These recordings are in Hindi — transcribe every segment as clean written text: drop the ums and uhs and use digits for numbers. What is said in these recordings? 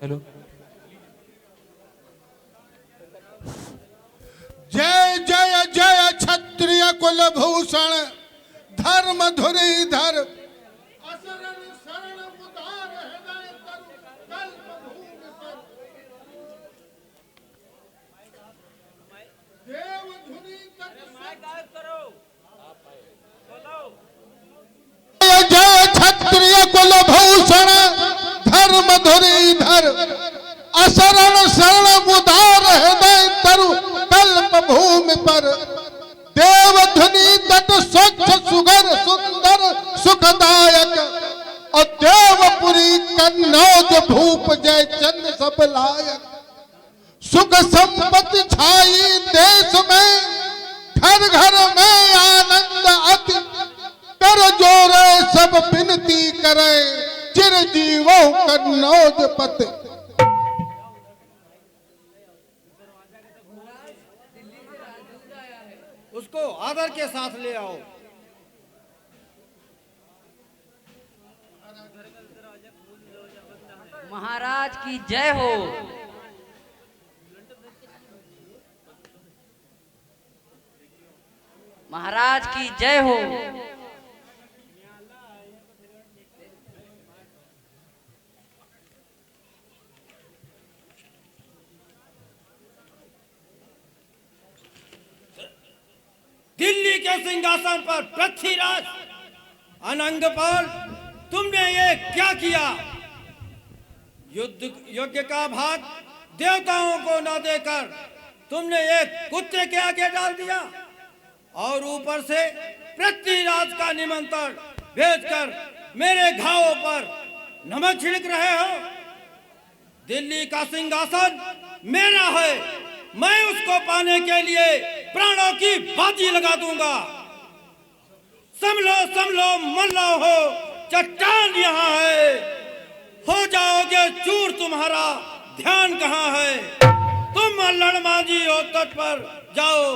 हेलो। जय जय जय क्षत्रिय कुलभूषण धर्म धुरीधर असरण शरण उदार हृदय तरु कल्प भूमि पर देव धुनी तट जय जय क्षत्रिय कुलभूषण धर्म धुरीधर असरण शरण उदार हृदय तरु कल्प भूमि पर देव धुनी तट स्वच्छ सुगर सुंदर सुखदायक और देवपुरी कन्नौज भूप जय चंद सब लायक सुख संपत्ति छाई देश में घर घर में आनंद अति कर जोरे सब विनती करे चिरजीवों कन्नौज पति। उसको आदर के साथ ले आओ। महाराज की जय हो। महाराज की जय हो। दिल्ली के सिंहासन पर पृथ्वीराज अनंगपाल, तुमने ये क्या किया? युद्ध योग्य का भाग देवताओं को न देकर तुमने एक कुत्ते के आगे डाल दिया और ऊपर से पृथ्वीराज का निमंत्रण भेजकर मेरे घावों पर नमक छिड़क रहे हो। दिल्ली का सिंहासन मेरा है, मैं उसको पाने के लिए प्राणों की बाजी लगा दूंगा। संभलो मल्लो हो, चट्टान यहाँ है, हो जाओगे चूर, तुम्हारा ध्यान कहाँ है? तुम लड़माजी हो, तट पर जाओ,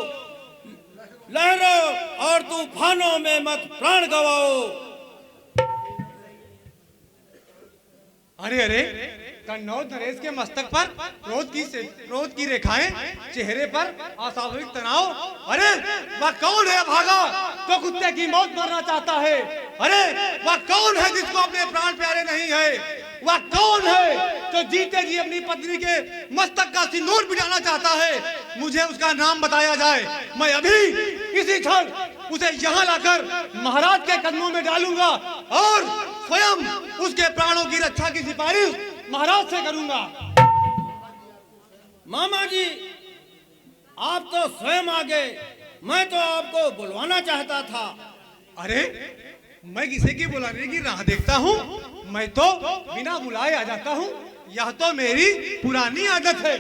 लहरों और तूफानों में मत प्राण गवाओ। अरे अरे, कन्नौज नरेश के मस्तक पर क्रोध की रेखाएं, चेहरे पर अस्वाभाविक तनाव। अरे वह कौन है भागा तो कुत्ते की मौत मरना चाहता है? अरे वह कौन है जिसको अपने प्राण प्यारे नहीं है? वह कौन है जो जीते जी अपनी पत्नी के मस्तक का सिंदूर बिठाना चाहता है? मुझे उसका नाम बताया जाए, मैं अभी इसी क्षण उसे यहाँ लाकर महाराज के कदमों में डालूंगा और स्वयं उसके प्राणों की रक्षा की सिफारिश महाराज से करूंगा। मामा जी, आप तो स्वयं आ गए, मैं तो आपको बुलवाना चाहता था। अरे मैं किसी की बुलाने की राह देखता हूँ? मैं तो बिना बुलाए आ जाता हूँ, यह तो मेरी पुरानी आदत है।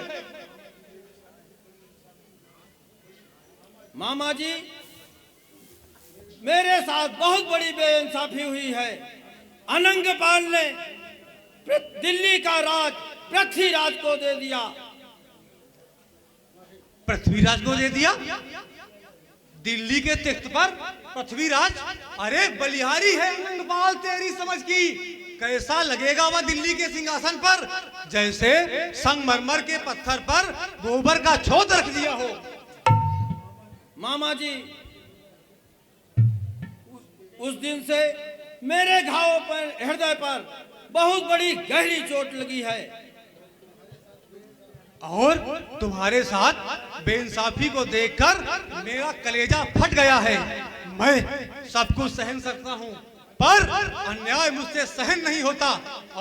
मामा जी, मेरे साथ बहुत बड़ी बेइंसाफी हुई है। अनंगपाल ने दिल्ली का राज पृथ्वीराज को दे दिया। पृथ्वीराज को दे दिया? दिल्ली के तख्त पर पृथ्वीराज? अरे बलिहारी है अनंगपाल तेरी समझ की। कैसा लगेगा वह दिल्ली के सिंहासन पर जैसे संगमरमर के पत्थर पर गोबर का छोत रख दिया हो। मामा जी, उस दिन से मेरे घावों पर, हृदय पर बहुत बड़ी गहरी चोट लगी है। और तुम्हारे साथ बेइंसाफी को देखकर मेरा कलेजा फट गया है। मैं सब कुछ सहन सकता हूँ, पर अन्याय मुझसे सहन नहीं होता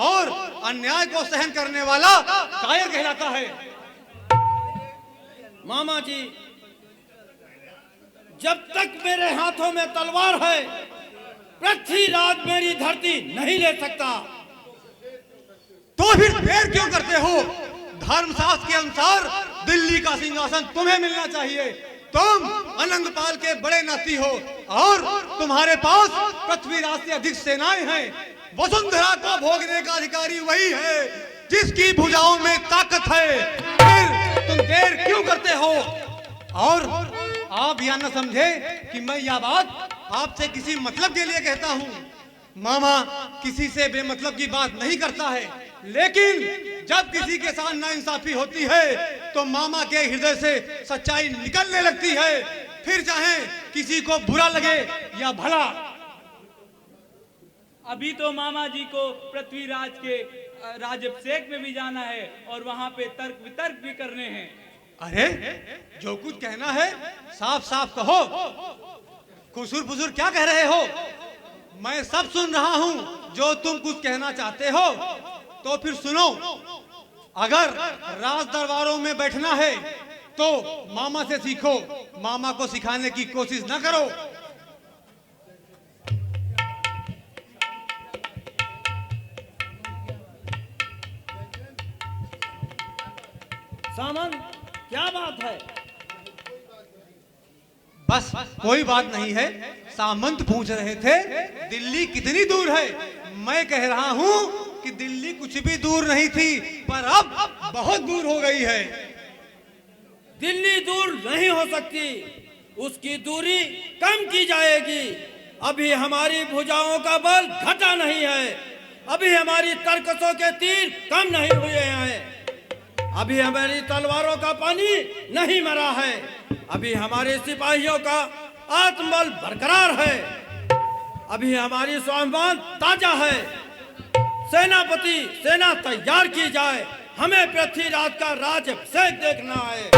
और अन्याय को सहन करने वाला कायर कहलाता है। मामा जी, जब तक मेरे हाथों में तलवार है, पृथ्वीराज मेरी धरती नहीं ले सकता। तो फिर देर क्यों करते हो? धर्मशास्त्र के अनुसार दिल्ली का सिंहासन तुम्हें मिलना चाहिए। तुम अनंगपाल के बड़े नाती हो और तुम्हारे पास पृथ्वीराज से अधिक सेनाएं हैं। वसुंधरा को भोगने का अधिकारी वही है जिसकी भुजाओं में ताकत है। फिर तुम देर क्यों करते हो? और आप यह न समझे कि मैं यह बात आपसे किसी मतलब के लिए कहता हूँ। मामा किसी से बेमतलब की बात नहीं करता है, लेकिन जब किसी के साथ नाइंसाफी होती है तो मामा के हृदय से सच्चाई निकलने लगती है, फिर चाहे किसी को बुरा लगे या भला। अभी तो मामा जी को पृथ्वीराज के राजाभिषेक में भी जाना है और वहां पे तर्क वितर्क भी करने हैं। अरे जो कुछ कहना है साफ साफ कहो, खुसुर फुसुर क्या कह रहे हो? मैं सब सुन रहा हूं। जो तुम कुछ कहना चाहते हो तो फिर सुनो। अगर राज दरबारों में बैठना है तो मामा से सीखो, मामा को सिखाने की कोशिश न करो। सामंत, क्या बात है? बस कोई बात नहीं है। सामंत पूछ रहे थे दिल्ली कितनी दूर है। मैं कह रहा हूं कि दिल्ली कुछ भी दूर नहीं थी, पर अब बहुत दूर हो गई है। दिल्ली दूर नहीं हो सकती, उसकी दूरी कम की जाएगी। अभी हमारी भुजाओं का बल घटा नहीं है, अभी हमारी तरकसों के तीर कम नहीं हुए हैं, अभी हमारी तलवारों का पानी नहीं मरा है, अभी हमारे सिपाहियों का आत्मबल बरकरार है, अभी हमारी स्वाभिमान ताजा है। सेनापति, सेना तैयार की जाए, हमें पृथ्वीराज का राज्याभिषेक देखना है।